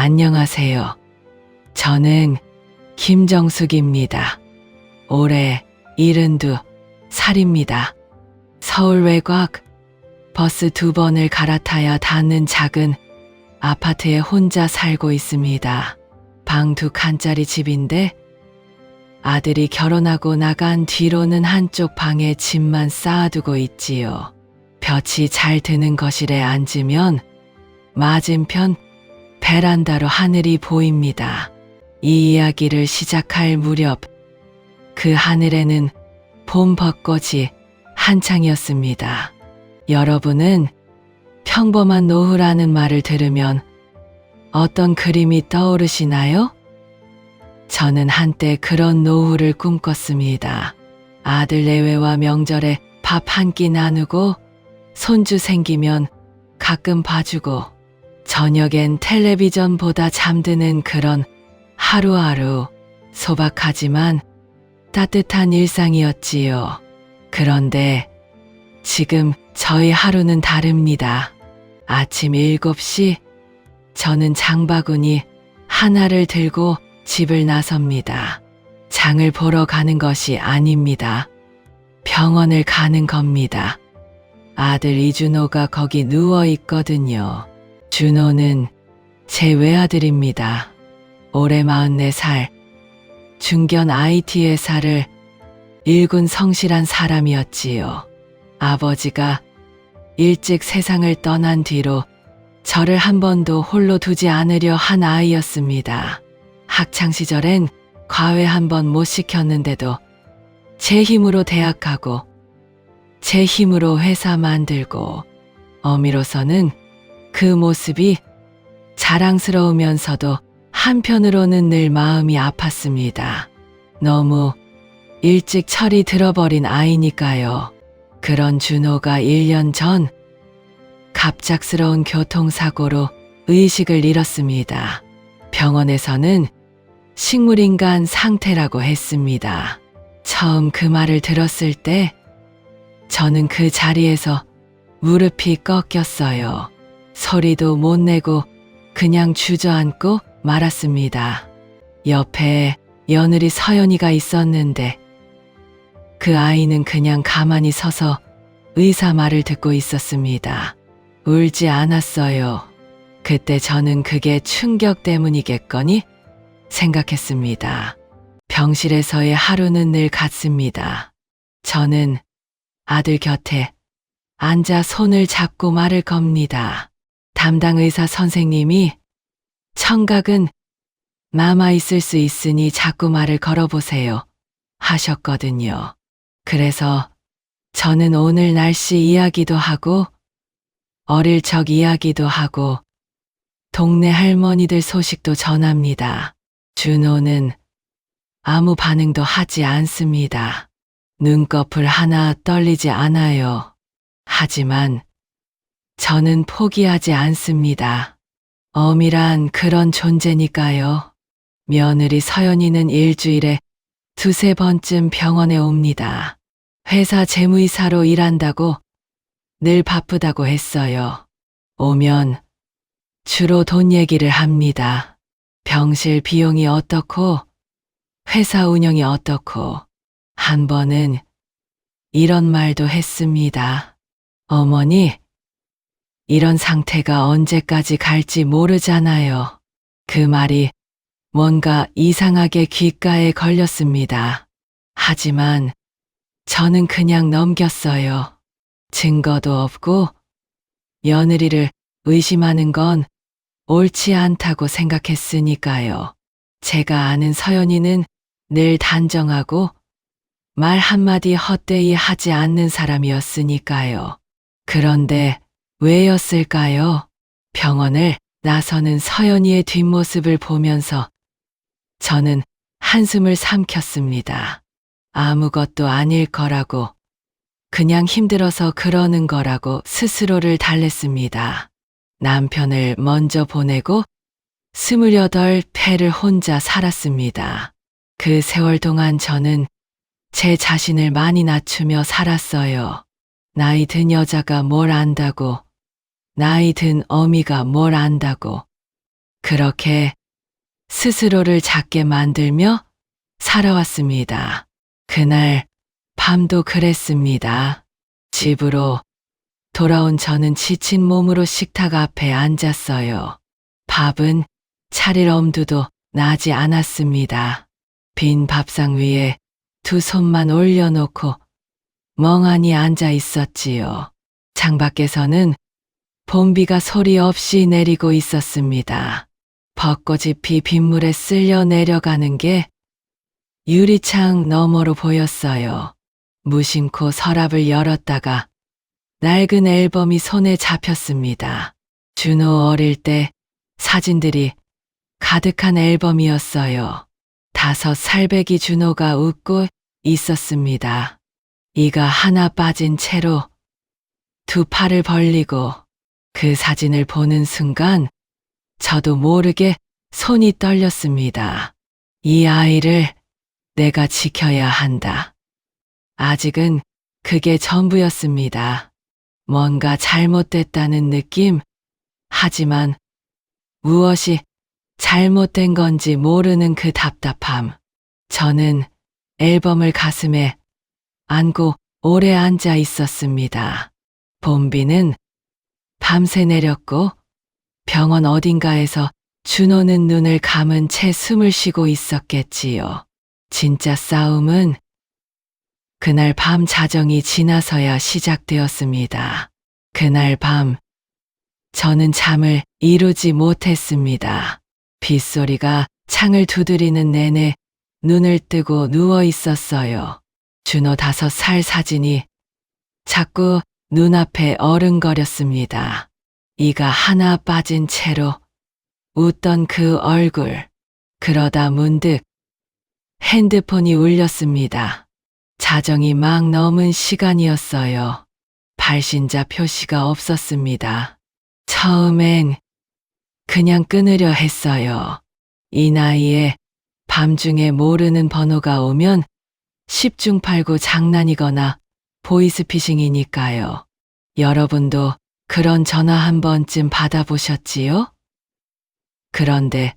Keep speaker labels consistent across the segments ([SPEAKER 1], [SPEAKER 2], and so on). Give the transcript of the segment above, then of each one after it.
[SPEAKER 1] 안녕하세요. 저는 김정숙입니다. 올해 72살입니다. 서울 외곽 버스 2번을 갈아타야 닿는 작은 아파트에 혼자 살고 있습니다. 방 2칸짜리 집인데 아들이 결혼하고 나간 뒤로는 한쪽 방에 짐만 쌓아두고 있지요. 볕이 잘 드는 거실에 앉으면 맞은편 베란다로 하늘이 보입니다. 이 이야기를 시작할 무렵 그 하늘에는 봄 벚꽃이 한창이었습니다. 여러분은 평범한 노후라는 말을 들으면 어떤 그림이 떠오르시나요? 저는 한때 그런 노후를 꿈꿨습니다. 아들 내외와 명절에 밥 한 끼 나누고 손주 생기면 가끔 봐주고 저녁엔 텔레비전 보다 잠드는 그런 하루하루 소박하지만 따뜻한 일상이었지요. 그런데 지금 저희 하루는 다릅니다. 아침 7시 저는 장바구니 하나를 들고 집을 나섭니다. 장을 보러 가는 것이 아닙니다. 병원을 가는 겁니다. 아들 이준호가 거기 누워 있거든요. 준호는 제 외아들입니다. 올해 44살, 중견 IT 회사를 일군 성실한 사람이었지요. 아버지가 일찍 세상을 떠난 뒤로 저를 한 번도 홀로 두지 않으려 한 아이였습니다. 학창시절엔 과외 한 번 못 시켰는데도 제 힘으로 대학 가고 제 힘으로 회사 만들고 어미로서는 그 모습이 자랑스러우면서도 한편으로는 늘 마음이 아팠습니다. 너무 일찍 철이 들어버린 아이니까요. 그런 준호가 1년 전 갑작스러운 교통사고로 의식을 잃었습니다. 병원에서는 식물인간 상태라고 했습니다. 처음 그 말을 들었을 때 저는 그 자리에서 무릎이 꺾였어요. 소리도 못 내고 그냥 주저앉고 말았습니다. 옆에 며느리 서연이가 있었는데 그 아이는 그냥 가만히 서서 의사 말을 듣고 있었습니다. 울지 않았어요. 그때 저는 그게 충격 때문이겠거니 생각했습니다. 병실에서의 하루는 늘 같습니다. 저는 아들 곁에 앉아 손을 잡고 말을 겁니다. 담당 의사 선생님이 청각은 남아있을 수 있으니 자꾸 말을 걸어보세요 하셨거든요. 그래서 저는 오늘 날씨 이야기도 하고 어릴 적 이야기도 하고 동네 할머니들 소식도 전합니다. 준호는 아무 반응도 하지 않습니다. 눈꺼풀 하나 떨리지 않아요. 하지만 저는 포기하지 않습니다. 어미란 그런 존재니까요. 며느리 서연이는 일주일에 2~3번쯤 병원에 옵니다. 회사 재무이사로 일한다고 늘 바쁘다고 했어요. 오면 주로 돈 얘기를 합니다. 병실 비용이 어떻고 회사 운영이 어떻고 한 번은 이런 말도 했습니다. 어머니, 이런 상태가 언제까지 갈지 모르잖아요. 그 말이 뭔가 이상하게 귓가에 걸렸습니다. 하지만 저는 그냥 넘겼어요. 증거도 없고 며느리를 의심하는 건 옳지 않다고 생각했으니까요. 제가 아는 서연이는 늘 단정하고 말 한마디 헛되이 하지 않는 사람이었으니까요. 그런데 왜였을까요? 병원을 나서는 서연이의 뒷모습을 보면서 저는 한숨을 삼켰습니다. 아무것도 아닐 거라고, 그냥 힘들어서 그러는 거라고 스스로를 달랬습니다. 남편을 먼저 보내고 28회를 혼자 살았습니다. 그 세월 동안 저는 제 자신을 많이 낮추며 살았어요. 나이 든 여자가 뭘 안다고, 나이 든 어미가 뭘 안다고, 그렇게 스스로를 작게 만들며 살아왔습니다. 그날 밤도 그랬습니다. 집으로 돌아온 저는 지친 몸으로 식탁 앞에 앉았어요. 밥은 차릴 엄두도 나지 않았습니다. 빈 밥상 위에 두 손만 올려놓고 멍하니 앉아 있었지요. 창밖에서는 봄비가 소리 없이 내리고 있었습니다. 벚꽃잎이 빗물에 쓸려 내려가는 게 유리창 너머로 보였어요. 무심코 서랍을 열었다가 낡은 앨범이 손에 잡혔습니다. 준호 어릴 때 사진들이 가득한 앨범이었어요. 5살배기 준호가 웃고 있었습니다. 이가 하나 빠진 채로 두 팔을 벌리고 그 사진을 보는 순간 저도 모르게 손이 떨렸습니다. 이 아이를 내가 지켜야 한다. 아직은 그게 전부였습니다. 뭔가 잘못됐다는 느낌, 하지만 무엇이 잘못된 건지 모르는 그 답답함. 저는 앨범을 가슴에 안고 오래 앉아 있었습니다. 봄비는 밤새 내렸고 병원 어딘가에서 준호는 눈을 감은 채 숨을 쉬고 있었겠지요. 진짜 싸움은 그날 밤 자정이 지나서야 시작되었습니다. 그날 밤 저는 잠을 이루지 못했습니다. 빗소리가 창을 두드리는 내내 눈을 뜨고 누워 있었어요. 준호 5살 사진이 자꾸 눈앞에 어른거렸습니다. 이가 하나 빠진 채로 웃던 그 얼굴. 그러다 문득 핸드폰이 울렸습니다. 자정이 막 넘은 시간이었어요. 발신자 표시가 없었습니다. 처음엔 그냥 끊으려 했어요. 이 나이에 밤중에 모르는 번호가 오면 10중 8구 장난이거나 보이스피싱이니까요. 여러분도 그런 전화 한 번쯤 받아보셨지요? 그런데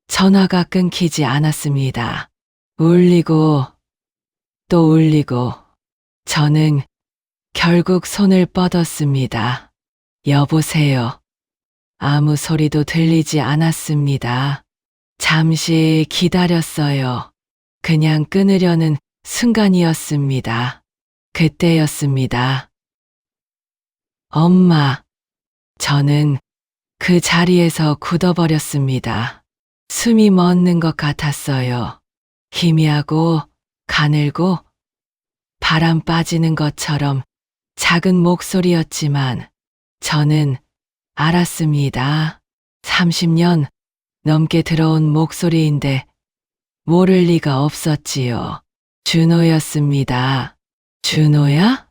[SPEAKER 1] 전화가 끊기지 않았습니다. 울리고 또 울리고 저는 결국 손을 뻗었습니다. 여보세요. 아무 소리도 들리지 않았습니다. 잠시 기다렸어요. 그냥 끊으려는 순간이었습니다. 그때였습니다. 엄마. 저는 그 자리에서 굳어버렸습니다. 숨이 멎는 것 같았어요. 희미하고 가늘고 바람 빠지는 것처럼 작은 목소리였지만 저는 알았습니다. 30년 넘게 들어온 목소리인데 모를 리가 없었지요. 준호였습니다. 준호야?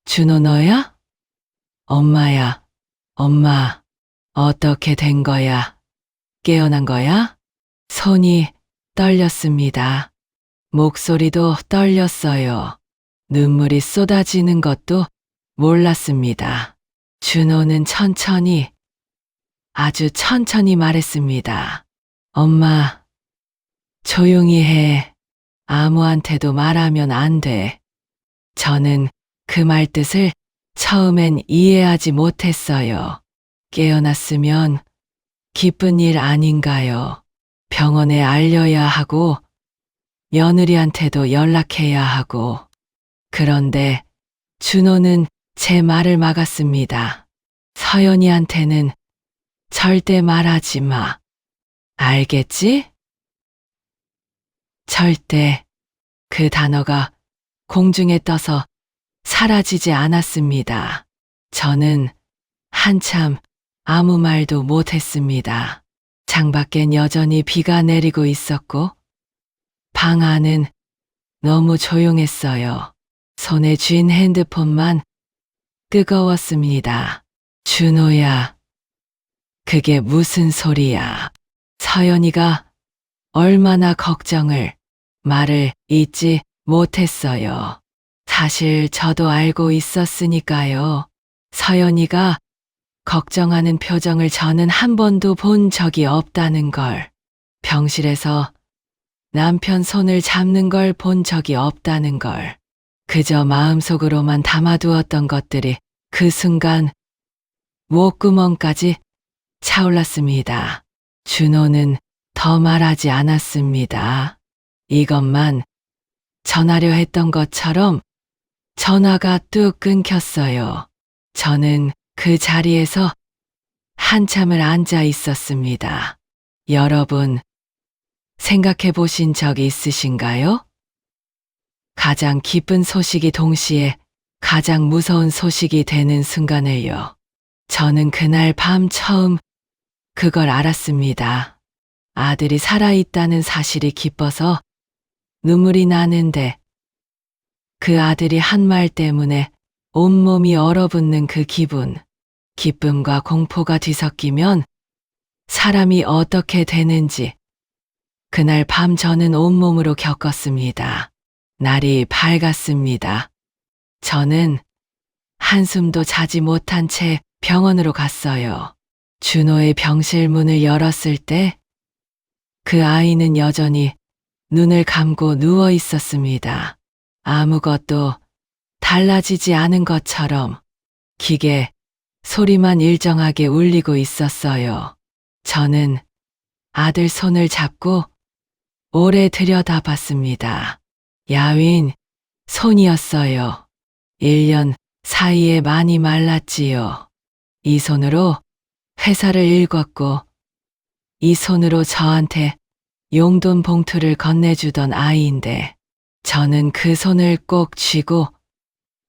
[SPEAKER 1] 준호 너야? 엄마야. 엄마. 어떻게 된 거야? 깨어난 거야? 손이 떨렸습니다. 목소리도 떨렸어요. 눈물이 쏟아지는 것도 몰랐습니다. 준호는 천천히, 아주 천천히 말했습니다. 엄마, 조용히 해. 아무한테도 말하면 안 돼. 저는 그 말 뜻을 처음엔 이해하지 못했어요. 깨어났으면 기쁜 일 아닌가요? 병원에 알려야 하고 며느리한테도 연락해야 하고. 그런데 준호는 제 말을 막았습니다. 서연이한테는 절대 말하지 마. 알겠지? 절대. 그 단어가 공중에 떠서 사라지지 않았습니다. 저는 한참 아무 말도 못했습니다. 창밖엔 여전히 비가 내리고 있었고 방 안은 너무 조용했어요. 손에 쥔 핸드폰만 뜨거웠습니다. 준호야, 그게 무슨 소리야? 서연이가 얼마나 걱정을, 말을 잇지 못했어요. 사실 저도 알고 있었으니까요. 서연이가 걱정하는 표정을 저는 한 번도 본 적이 없다는 걸. 병실에서 남편 손을 잡는 걸 본 적이 없다는 걸. 그저 마음속으로만 담아두었던 것들이 그 순간 목구멍까지 차올랐습니다. 준호는 더 말하지 않았습니다. 이것만 전하려 했던 것처럼 전화가 뚝 끊겼어요. 저는 그 자리에서 한참을 앉아 있었습니다. 여러분, 생각해 보신 적 있으신가요? 가장 기쁜 소식이 동시에 가장 무서운 소식이 되는 순간을요. 저는 그날 밤 처음 그걸 알았습니다. 아들이 살아있다는 사실이 기뻐서 눈물이 나는데 그 아들이 한 말 때문에 온몸이 얼어붙는 그 기분, 기쁨과 공포가 뒤섞이면 사람이 어떻게 되는지 그날 밤 저는 온몸으로 겪었습니다. 날이 밝았습니다. 저는 한숨도 자지 못한 채 병원으로 갔어요. 준호의 병실 문을 열었을 때 그 아이는 여전히 눈을 감고 누워 있었습니다. 아무것도 달라지지 않은 것처럼 기계 소리만 일정하게 울리고 있었어요. 저는 아들 손을 잡고 오래 들여다봤습니다. 야윈 손이었어요. 1년 사이에 많이 말랐지요. 이 손으로 회사를 읽었고 이 손으로 저한테 용돈 봉투를 건네주던 아이인데 저는 그 손을 꼭 쥐고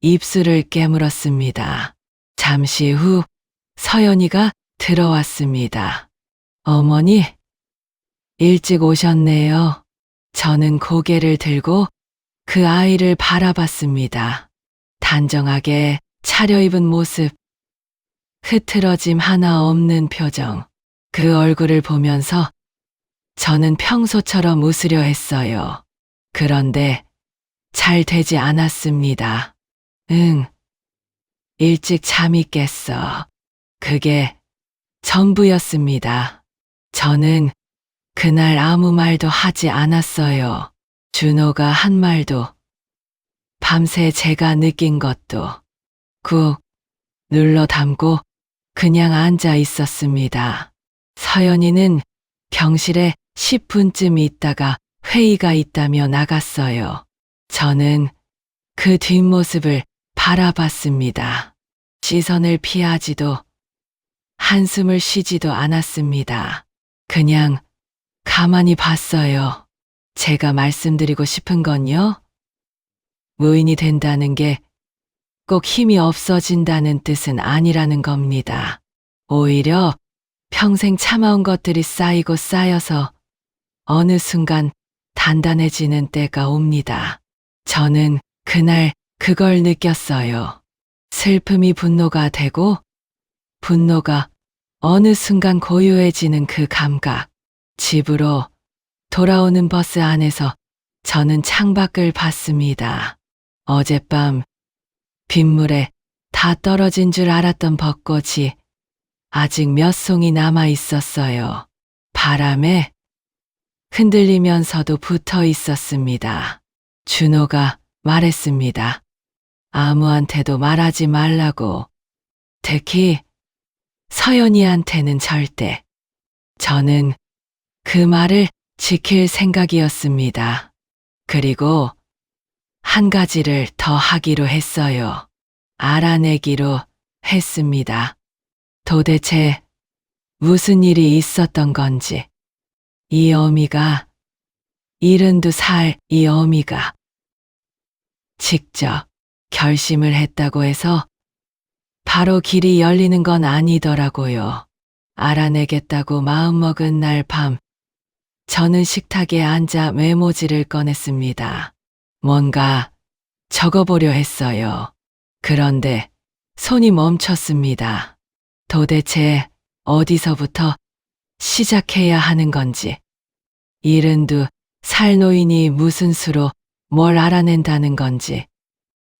[SPEAKER 1] 입술을 깨물었습니다. 잠시 후 서연이가 들어왔습니다. 어머니, 일찍 오셨네요. 저는 고개를 들고 그 아이를 바라봤습니다. 단정하게 차려입은 모습, 흐트러짐 하나 없는 표정. 그 얼굴을 보면서 저는 평소처럼 웃으려 했어요. 그런데 잘 되지 않았습니다. 응, 일찍 잠이 깼어. 그게 전부였습니다. 저는 그날 아무 말도 하지 않았어요. 준호가 한 말도, 밤새 제가 느낀 것도 꾹 눌러 담고 그냥 앉아 있었습니다. 서연이는 병실에 10분쯤 있다가 회의가 있다며 나갔어요. 저는 그 뒷모습을 바라봤습니다. 시선을 피하지도 한숨을 쉬지도 않았습니다. 그냥 가만히 봤어요. 제가 말씀드리고 싶은 건요. 무인이 된다는 게 꼭 힘이 없어진다는 뜻은 아니라는 겁니다. 오히려 평생 참아온 것들이 쌓이고 쌓여서 어느 순간 단단해지는 때가 옵니다. 저는 그날 그걸 느꼈어요. 슬픔이 분노가 되고 분노가 어느 순간 고요해지는 그 감각. 집으로 돌아오는 버스 안에서 저는 창밖을 봤습니다. 어젯밤 빗물에 다 떨어진 줄 알았던 벚꽃이 아직 몇 송이 남아 있었어요. 바람에 흔들리면서도 붙어 있었습니다. 준호가 말했습니다. 아무한테도 말하지 말라고. 특히 서연이한테는 절대. 저는 그 말을 지킬 생각이었습니다. 그리고 한 가지를 더 하기로 했어요. 알아내기로 했습니다. 도대체 무슨 일이 있었던 건지. 이 어미가 72살 이 어미가 직접 결심을 했다고 해서 바로 길이 열리는 건 아니더라고요. 알아내겠다고 마음먹은 날 밤 저는 식탁에 앉아 메모지를 꺼냈습니다. 뭔가 적어보려 했어요. 그런데 손이 멈췄습니다. 도대체 어디서부터 시작해야 하는 건지. 72살 노인이 무슨 수로 뭘 알아낸다는 건지.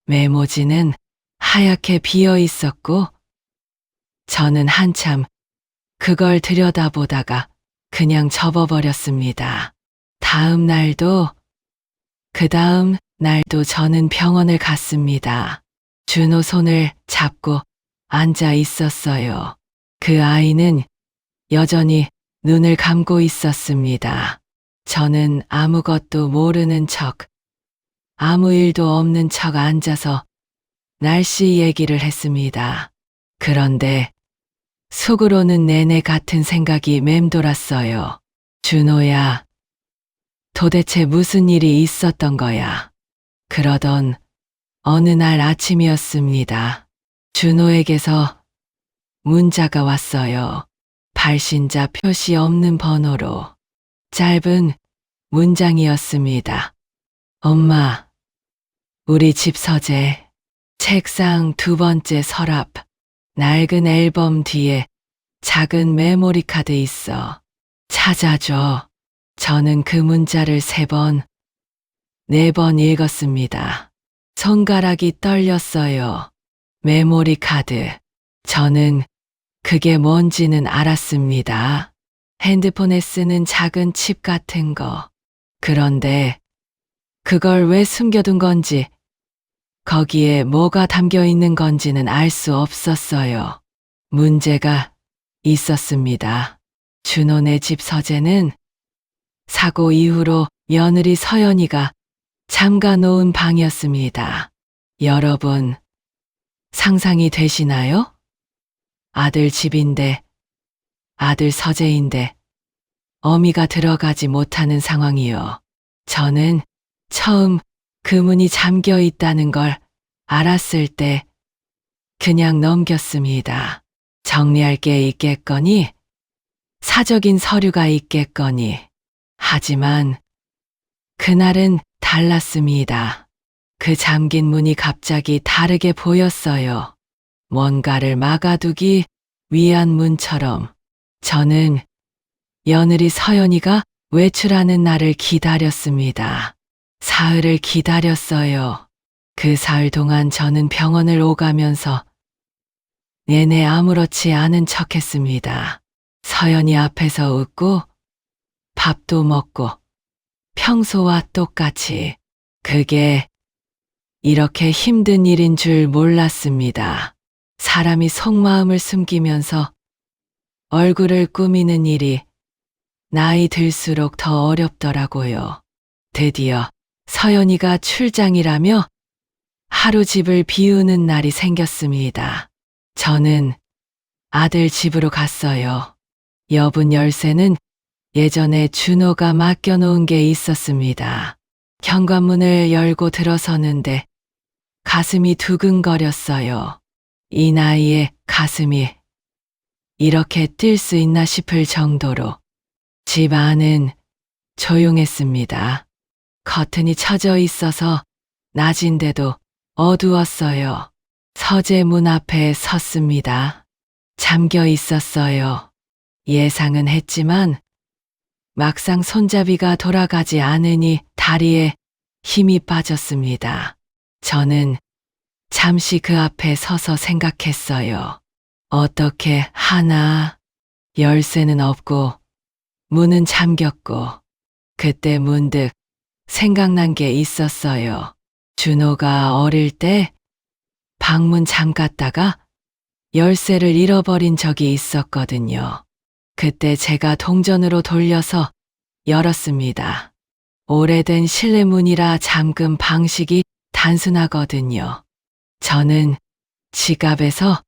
[SPEAKER 1] 메모지는 하얗게 비어 있었고 저는 한참 그걸 들여다보다가 그냥 접어버렸습니다. 다음 날도, 그 다음 날도 저는 병원을 갔습니다. 준호 손을 잡고 앉아 있었어요. 그 아이는 여전히 눈을 감고 있었습니다. 저는 아무것도 모르는 척, 아무 일도 없는 척 앉아서 날씨 얘기를 했습니다. 그런데 속으로는 내내 같은 생각이 맴돌았어요. 준호야, 도대체 무슨 일이 있었던 거야? 그러던 어느 날 아침이었습니다. 준호에게서 문자가 왔어요. 발신자 표시 없는 번호로. 짧은 문장이었습니다. 엄마, 우리 집 서재, 책상 두 번째 서랍, 낡은 앨범 뒤에 작은 메모리 카드 있어. 찾아줘. 저는 그 문자를 3번, 4번 읽었습니다. 손가락이 떨렸어요. 메모리 카드. 저는 그게 뭔지는 알았습니다. 핸드폰에 쓰는 작은 칩 같은 거. 그런데 그걸 왜 숨겨둔 건지, 거기에 뭐가 담겨 있는 건지는 알 수 없었어요. 문제가 있었습니다. 준호네 집 서재는 사고 이후로 며느리 서연이가 잠가 놓은 방이었습니다. 여러분, 상상이 되시나요? 아들 집인데, 아들 서재인데, 어미가 들어가지 못하는 상황이요. 저는 처음 그 문이 잠겨 있다는 걸 알았을 때 그냥 넘겼습니다. 정리할 게 있겠거니, 사적인 서류가 있겠거니. 하지만 그날은 달랐습니다. 그 잠긴 문이 갑자기 다르게 보였어요. 뭔가를 막아두기 위한 문처럼. 저는 며느리 서연이가 외출하는 날을 기다렸습니다. 사흘을 기다렸어요. 그 사흘 동안 저는 병원을 오가면서 내내 아무렇지 않은 척했습니다. 서연이 앞에서 웃고 밥도 먹고 평소와 똑같이. 그게 이렇게 힘든 일인 줄 몰랐습니다. 사람이 속마음을 숨기면서 얼굴을 꾸미는 일이 나이 들수록 더 어렵더라고요. 드디어 서연이가 출장이라며 하루 집을 비우는 날이 생겼습니다. 저는 아들 집으로 갔어요. 여분 열쇠는 예전에 준호가 맡겨놓은 게 있었습니다. 현관문을 열고 들어서는데 가슴이 두근거렸어요. 이 나이에 가슴이 이렇게 뛸 수 있나 싶을 정도로. 집 안은 조용했습니다. 커튼이 쳐져 있어서 낮인데도 어두웠어요. 서재 문 앞에 섰습니다. 잠겨 있었어요. 예상은 했지만 막상 손잡이가 돌아가지 않으니 다리에 힘이 빠졌습니다. 저는 잠시 그 앞에 서서 생각했어요. 어떻게 하나. 열쇠는 없고 문은 잠겼고. 그때 문득 생각난 게 있었어요. 준호가 어릴 때 방문 잠갔다가 열쇠를 잃어버린 적이 있었거든요. 그때 제가 동전으로 돌려서 열었습니다. 오래된 실내문이라 잠금 방식이 단순하거든요. 저는 지갑에서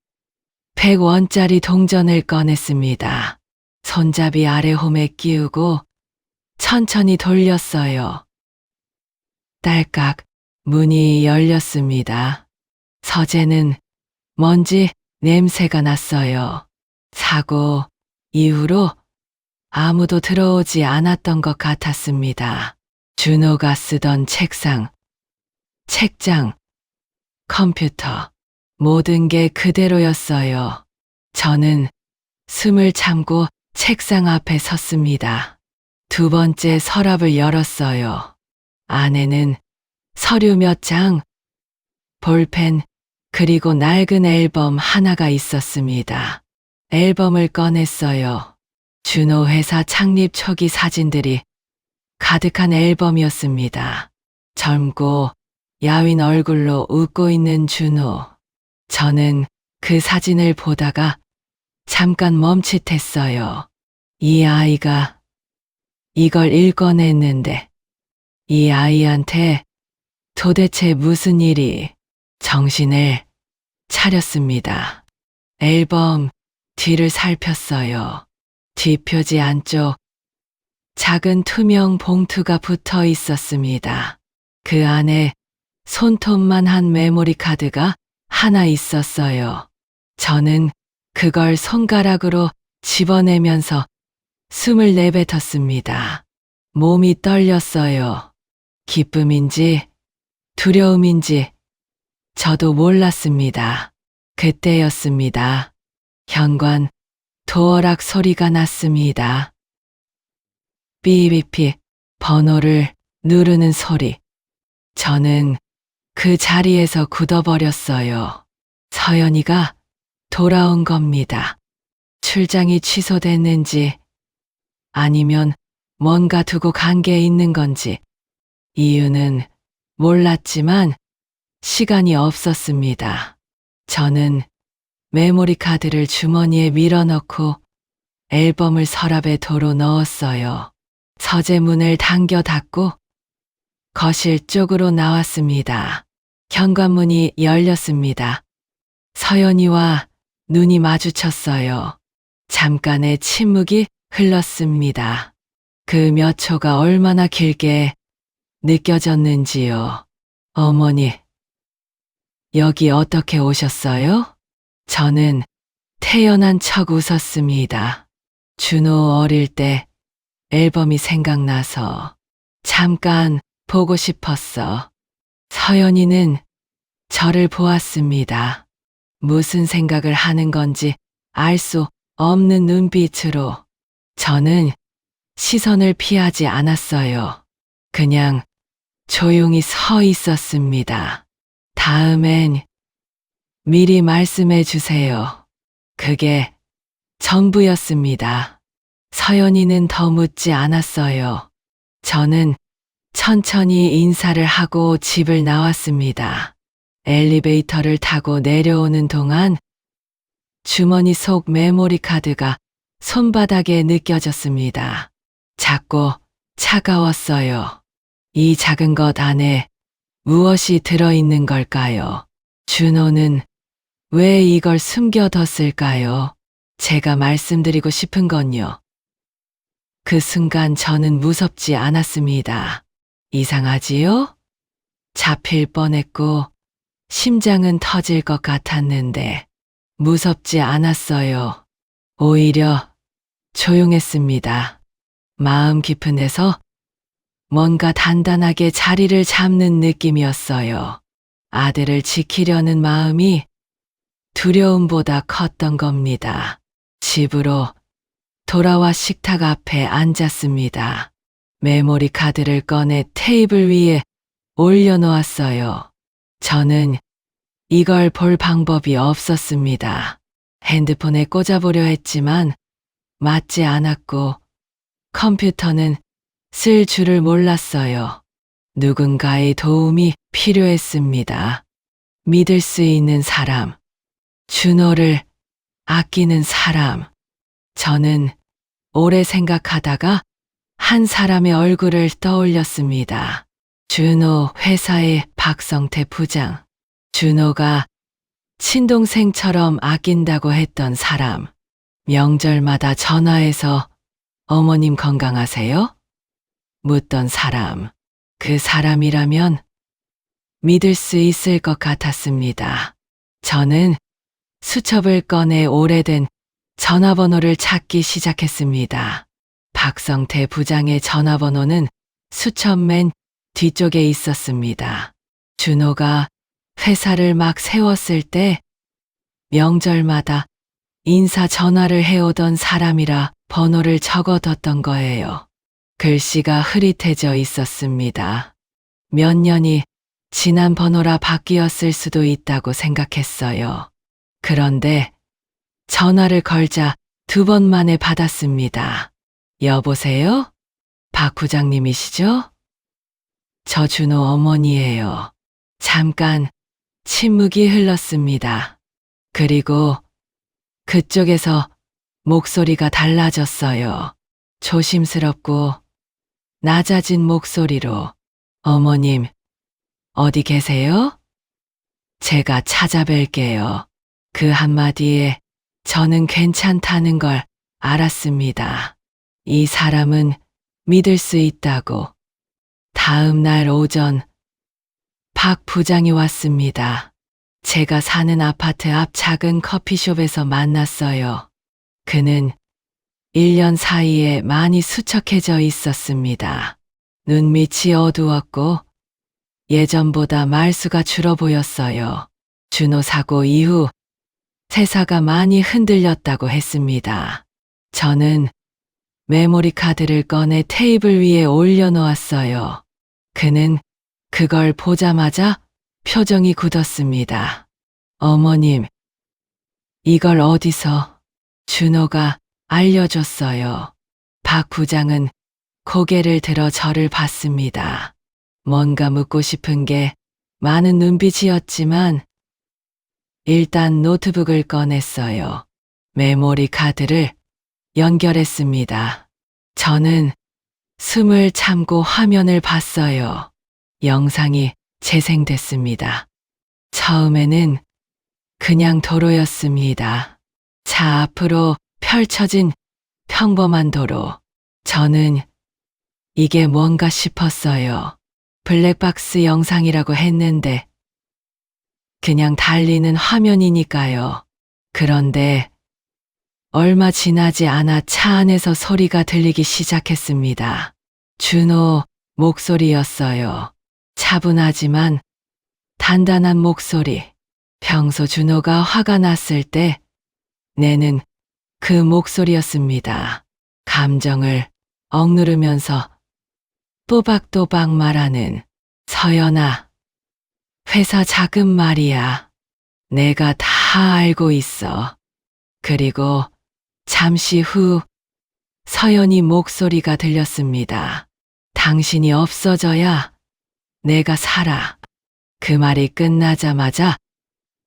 [SPEAKER 1] 100원짜리 동전을 꺼냈습니다. 손잡이 아래 홈에 끼우고 천천히 돌렸어요. 딸깍 문이 열렸습니다. 서재는 먼지 냄새가 났어요. 사고 이후로 아무도 들어오지 않았던 것 같았습니다. 준호가 쓰던 책상, 책장, 컴퓨터, 모든 게 그대로였어요. 저는 숨을 참고 책상 앞에 섰습니다. 두 번째 서랍을 열었어요. 안에는 서류 몇 장, 볼펜, 그리고 낡은 앨범 하나가 있었습니다. 앨범을 꺼냈어요. 준호 회사 창립 초기 사진들이 가득한 앨범이었습니다. 젊고 야윈 얼굴로 웃고 있는 준호. 저는 그 사진을 보다가 잠깐 멈칫했어요. 이 아이가 이걸 읽어냈는데 이 아이한테 도대체 무슨 일이. 정신을 차렸습니다. 앨범 뒤를 살폈어요. 뒷표지 안쪽 작은 투명 봉투가 붙어 있었습니다. 그 안에 손톱만 한 메모리 카드가 하나 있었어요. 저는 그걸 손가락으로 집어내면서 숨을 내뱉었습니다. 몸이 떨렸어요. 기쁨인지 두려움인지 저도 몰랐습니다. 그때였습니다. 현관 도어락 소리가 났습니다. 삐삐삐 번호를 누르는 소리. 저는 그 자리에서 굳어버렸어요. 서연이가 돌아온 겁니다. 출장이 취소됐는지 아니면 뭔가 두고 간 게 있는 건지 이유는 몰랐지만 시간이 없었습니다. 저는 메모리 카드를 주머니에 밀어넣고 앨범을 서랍에 도로 넣었어요. 서재문을 당겨 닫고 거실 쪽으로 나왔습니다. 현관문이 열렸습니다. 서연이와 눈이 마주쳤어요. 잠깐의 침묵이 흘렀습니다. 그 몇 초가 얼마나 길게 느껴졌는지요. 어머니, 여기 어떻게 오셨어요? 저는 태연한 척 웃었습니다. 준호 어릴 때 앨범이 생각나서 잠깐 보고 싶었어. 서연이는 저를 보았습니다. 무슨 생각을 하는 건지 알 수 없는 눈빛으로. 저는 시선을 피하지 않았어요. 그냥 조용히 서 있었습니다. 다음엔 미리 말씀해 주세요. 그게 전부였습니다. 서연이는 더 묻지 않았어요. 저는 천천히 인사를 하고 집을 나왔습니다. 엘리베이터를 타고 내려오는 동안 주머니 속 메모리 카드가 손바닥에 느껴졌습니다. 작고 차가웠어요. 이 작은 것 안에 무엇이 들어있는 걸까요? 준호는 왜 이걸 숨겨뒀을까요? 제가 말씀드리고 싶은 건요. 그 순간 저는 무섭지 않았습니다. 이상하지요? 잡힐 뻔했고 심장은 터질 것 같았는데 무섭지 않았어요. 오히려 조용했습니다. 마음 깊은 데서 뭔가 단단하게 자리를 잡는 느낌이었어요. 아들을 지키려는 마음이 두려움보다 컸던 겁니다. 집으로 돌아와 식탁 앞에 앉았습니다. 메모리 카드를 꺼내 테이블 위에 올려놓았어요. 저는 이걸 볼 방법이 없었습니다. 핸드폰에 꽂아보려 했지만 맞지 않았고 컴퓨터는 쓸 줄을 몰랐어요. 누군가의 도움이 필요했습니다. 믿을 수 있는 사람, 준호를 아끼는 사람. 저는 오래 생각하다가 한 사람의 얼굴을 떠올렸습니다. 준호 회사의 박성태 부장. 준호가 친동생처럼 아낀다고 했던 사람. 명절마다 전화해서 어머님 건강하세요? 묻던 사람. 그 사람이라면 믿을 수 있을 것 같았습니다. 저는 수첩을 꺼내 오래된 전화번호를 찾기 시작했습니다. 박성태 부장의 전화번호는 수첩 맨 뒤쪽에 있었습니다. 준호가 회사를 막 세웠을 때 명절마다 인사 전화를 해오던 사람이라 번호를 적어뒀던 거예요. 글씨가 흐릿해져 있었습니다. 몇 년이 지난 번호라 바뀌었을 수도 있다고 생각했어요. 그런데 전화를 걸자 2번 만에 받았습니다. 여보세요? 박 부장님이시죠? 저 준호 어머니예요. 잠깐 침묵이 흘렀습니다. 그리고 그쪽에서 목소리가 달라졌어요. 조심스럽고 낮아진 목소리로 어머님, 어디 계세요? 제가 찾아뵐게요. 그 한마디에 저는 괜찮다는 걸 알았습니다. 이 사람은 믿을 수 있다고. 다음 날 오전 박 부장이 왔습니다. 제가 사는 아파트 앞 작은 커피숍에서 만났어요. 그는 1년 사이에 많이 수척해져 있었습니다. 눈밑이 어두웠고 예전보다 말수가 줄어 보였어요. 준호 사고 이후 회사가 많이 흔들렸다고 했습니다. 저는 메모리 카드를 꺼내 테이블 위에 올려놓았어요. 그는 그걸 보자마자 표정이 굳었습니다. 어머님, 이걸 어디서? 준호가 알려줬어요. 박 부장은 고개를 들어 저를 봤습니다. 뭔가 묻고 싶은 게 많은 눈빛이었지만 일단 노트북을 꺼냈어요. 메모리 카드를 연결했습니다. 저는 숨을 참고 화면을 봤어요. 영상이 재생됐습니다. 처음에는 그냥 도로였습니다. 차 앞으로 펼쳐진 평범한 도로. 저는 이게 뭔가 싶었어요. 블랙박스 영상이라고 했는데 그냥 달리는 화면이니까요. 그런데 얼마 지나지 않아 차 안에서 소리가 들리기 시작했습니다. 준호 목소리였어요. 차분하지만 단단한 목소리. 평소 준호가 화가 났을 때 내는 그 목소리였습니다. 감정을 억누르면서 또박또박 말하는 서연아, 회사 자금 말이야. 내가 다 알고 있어. 그리고 잠시 후 서연이 목소리가 들렸습니다. 당신이 없어져야 내가 살아. 그 말이 끝나자마자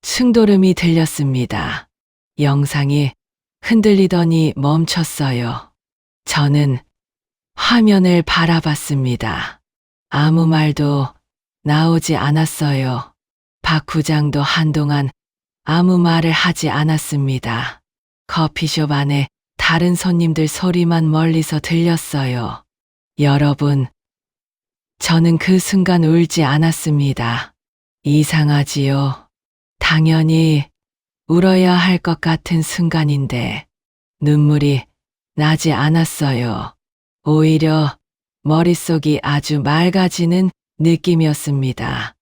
[SPEAKER 1] 충돌음이 들렸습니다. 영상이 흔들리더니 멈췄어요. 저는 화면을 바라봤습니다. 아무 말도 나오지 않았어요. 박 부장도 한동안 아무 말을 하지 않았습니다. 커피숍 안에 다른 손님들 소리만 멀리서 들렸어요. 여러분, 저는 그 순간 울지 않았습니다. 이상하지요. 당연히 울어야 할 것 같은 순간인데 눈물이 나지 않았어요. 오히려 머릿속이 아주 맑아지는 느낌이었습니다.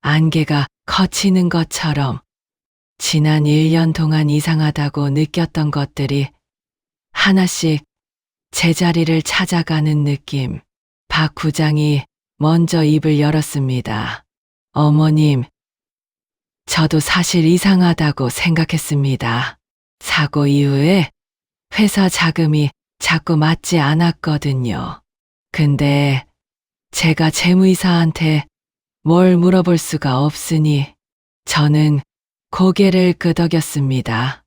[SPEAKER 1] 안개가 걷히는 것처럼 지난 1년 동안 이상하다고 느꼈던 것들이 하나씩 제자리를 찾아가는 느낌. 박 부장이 먼저 입을 열었습니다. 어머님, 저도 사실 이상하다고 생각했습니다. 사고 이후에 회사 자금이 자꾸 맞지 않았거든요. 근데 제가 재무이사한테 뭘 물어볼 수가 없으니 저는 고개를 끄덕였습니다.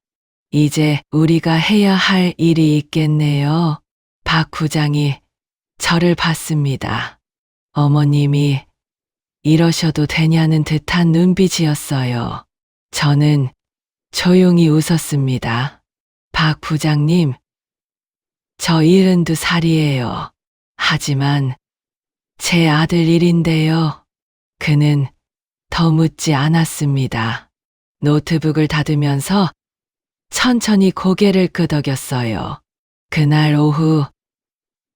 [SPEAKER 1] 이제 우리가 해야 할 일이 있겠네요. 박 부장이 저를 봤습니다. 어머님이 이러셔도 되냐는 듯한 눈빛이었어요. 저는 조용히 웃었습니다. 박 부장님, 저 72살이에요. 하지만 제 아들 일인데요. 그는 더 묻지 않았습니다. 노트북을 닫으면서 천천히 고개를 끄덕였어요. 그날 오후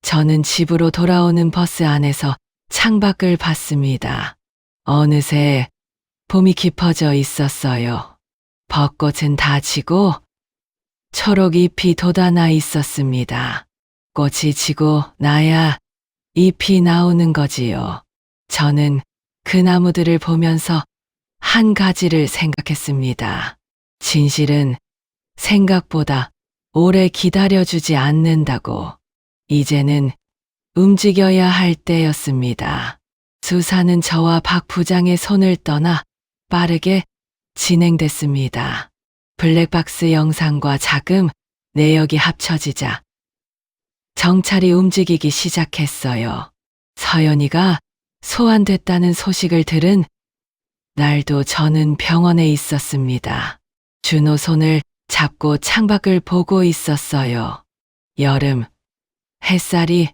[SPEAKER 1] 저는 집으로 돌아오는 버스 안에서 창밖을 봤습니다. 어느새 봄이 깊어져 있었어요. 벚꽃은 다 지고 초록 잎이 돋아나 있었습니다. 꽃이 지고 나야 잎이 나오는 거지요. 저는 그 나무들을 보면서 한 가지를 생각했습니다. 진실은 생각보다 오래 기다려주지 않는다고. 이제는 움직여야 할 때였습니다. 수사는 저와 박 부장의 손을 떠나 빠르게 진행됐습니다. 블랙박스 영상과 자금, 내역이 합쳐지자 정찰이 움직이기 시작했어요. 서연이가 소환됐다는 소식을 들은 날도 저는 병원에 있었습니다. 준호 손을 잡고 창밖을 보고 있었어요. 여름, 햇살이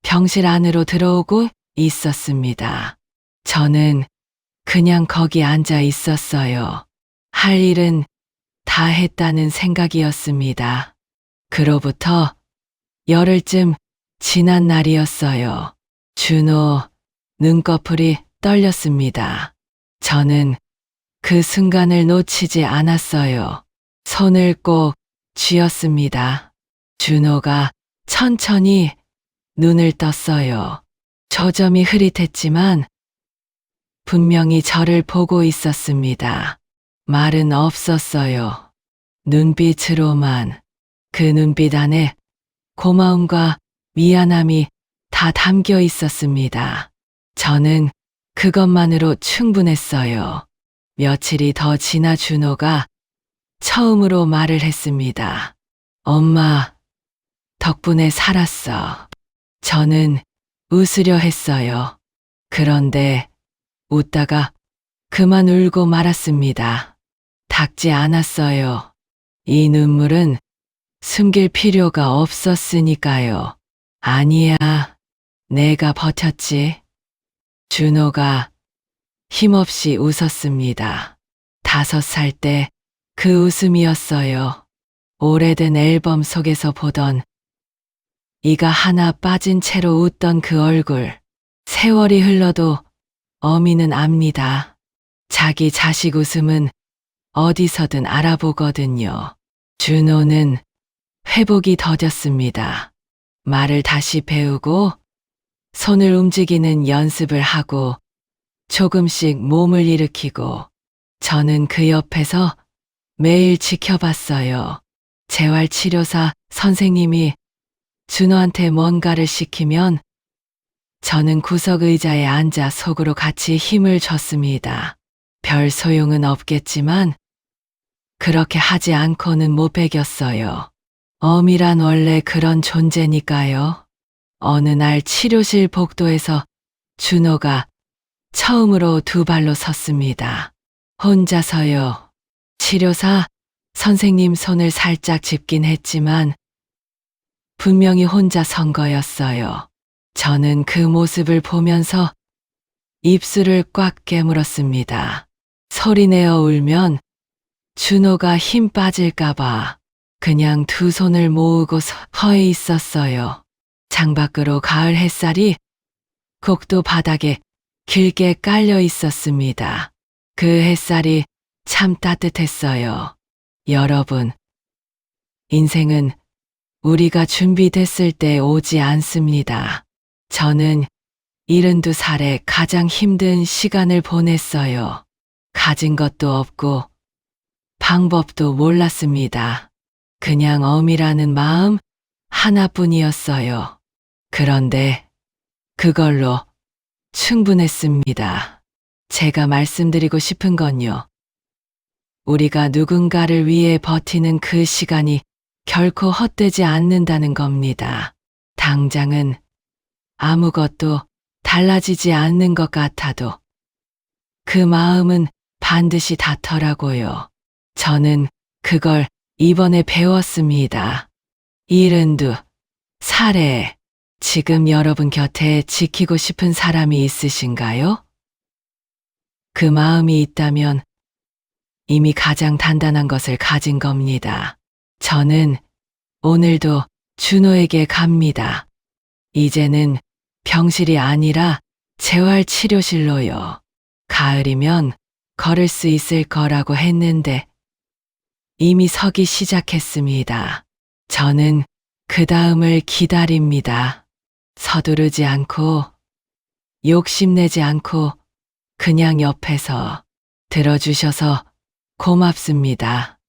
[SPEAKER 1] 병실 안으로 들어오고 있었습니다. 저는 그냥 거기 앉아 있었어요. 할 일은 다 했다는 생각이었습니다. 그로부터 열흘쯤 지난 날이었어요. 준호 눈꺼풀이 떨렸습니다. 저는 그 순간을 놓치지 않았어요. 손을 꼭 쥐었습니다. 준호가 천천히 눈을 떴어요. 초점이 흐릿했지만 분명히 저를 보고 있었습니다. 말은 없었어요. 눈빛으로만. 그 눈빛 안에 고마움과 미안함이 다 담겨 있었습니다. 저는 그것만으로 충분했어요. 며칠이 더 지나 준호가 처음으로 말을 했습니다. 엄마, 덕분에 살았어. 저는 웃으려 했어요. 그런데 웃다가 그만 울고 말았습니다. 닦지 않았어요. 이 눈물은 숨길 필요가 없었으니까요. 아니야, 내가 버텼지. 준호가 힘없이 웃었습니다. 5살 때 그 웃음이었어요. 오래된 앨범 속에서 보던 이가 하나 빠진 채로 웃던 그 얼굴. 세월이 흘러도 어미는 압니다. 자기 자식 웃음은 어디서든 알아보거든요. 준호는 회복이 더뎠습니다. 말을 다시 배우고 손을 움직이는 연습을 하고 조금씩 몸을 일으키고 저는 그 옆에서 매일 지켜봤어요. 재활치료사 선생님이 준호한테 뭔가를 시키면 저는 구석 의자에 앉아 속으로 같이 힘을 줬습니다. 별 소용은 없겠지만 그렇게 하지 않고는 못 배겼어요. 어미란 원래 그런 존재니까요. 어느 날 치료실 복도에서 준호가 처음으로 2발로 섰습니다. 혼자서요. 치료사 선생님 손을 살짝 짚긴 했지만 분명히 혼자 선 거였어요. 저는 그 모습을 보면서 입술을 꽉 깨물었습니다. 소리내어 울면 준호가 힘 빠질까봐 그냥 2 손을 모으고 서 있었어요. 창밖으로 가을 햇살이 곡도 바닥에 길게 깔려 있었습니다. 그 햇살이 참 따뜻했어요. 여러분, 인생은 우리가 준비됐을 때 오지 않습니다. 저는 72살에 가장 힘든 시간을 보냈어요. 가진 것도 없고 방법도 몰랐습니다. 그냥 어미라는 마음 하나뿐이었어요. 그런데 그걸로 충분했습니다. 제가 말씀드리고 싶은 건요. 우리가 누군가를 위해 버티는 그 시간이 결코 헛되지 않는다는 겁니다. 당장은 아무것도 달라지지 않는 것 같아도 그 마음은 반드시 닿더라고요. 저는 그걸 이번에 배웠습니다. 72살에 지금 여러분 곁에 지키고 싶은 사람이 있으신가요? 그 마음이 있다면 이미 가장 단단한 것을 가진 겁니다. 저는 오늘도 준호에게 갑니다. 이제는 병실이 아니라 재활치료실로요. 가을이면 걸을 수 있을 거라고 했는데 이미 서기 시작했습니다. 저는 그 다음을 기다립니다. 서두르지 않고 욕심내지 않고 그냥 옆에서 들어주셔서 고맙습니다.